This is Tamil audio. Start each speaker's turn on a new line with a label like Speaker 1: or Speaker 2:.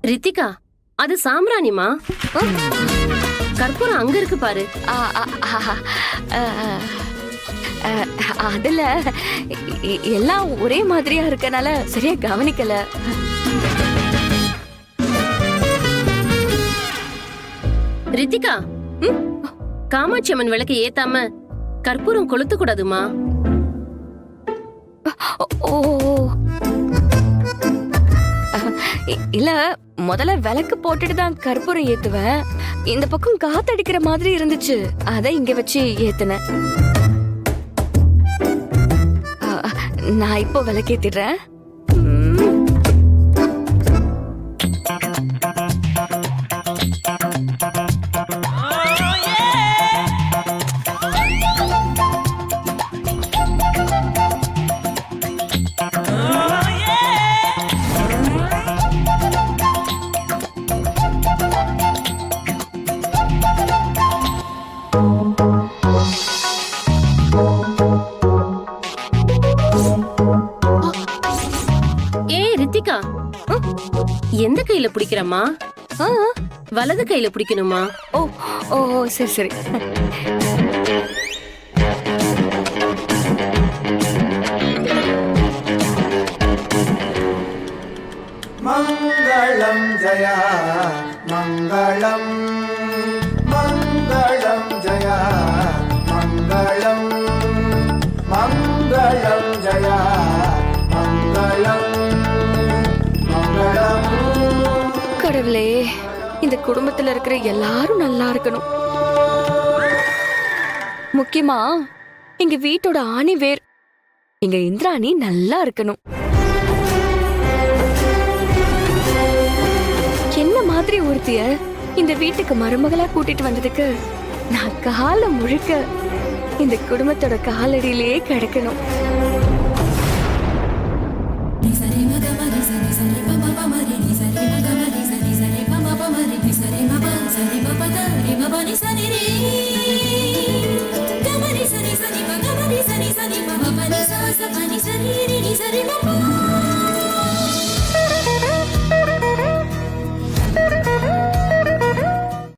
Speaker 1: ரித்திகா, அது சாம்பிராணிமா. கற்பூரம் அங்க இருக்கு பாரு.
Speaker 2: அதுல எல்லாம் ஒரே மாதிரியா இருக்கனால சரியா கவனிக்கல.
Speaker 1: ரித்திகா, காமாட்சி அம்மன் விளக்கு ஏத்தாம கற்பூரம் கொளுத்த கூடாதுமா.
Speaker 2: ஓ, இல்ல முதல்ல விளக்கு போட்டுட்டு தான் கற்பூரம் ஏத்துவேன். இந்த பக்கம் காத்தடிக்கிற மாதிரி இருந்துச்சு, அத இங்க வச்சு ஏத்துனேன். நான் இப்போ விளக்கேத்திடுறேன்.
Speaker 1: ரித்திகா, எந்த கையில பிடிக்கிறமா? வலது கையில பிடிக்கணுமா?
Speaker 2: ஓ ஓ சரி சரி.
Speaker 3: மங்களம் ஜயா மங்களம், மங்களம் ஜயா மங்களம், மங்களம் ஜயா மங்களம்.
Speaker 2: கடவுளே, இந்த குடும்பத்துல இருக்கிற எல்லாரும் நல்லா இருக்கணும். முக்கியமா எங்க வீட்டோட ஆணி வேர் எங்க இந்திராணி நல்லா இருக்கணும். என்ன மாதிரி ஒருத்திய இந்த வீட்டுக்கு மருமகளா கூட்டிட்டு வந்ததுக்கு நான் காலம் முழுக்க இந்த குடும்பத்தோட காலடியிலேயே கிடக்கணும்.
Speaker 4: Sari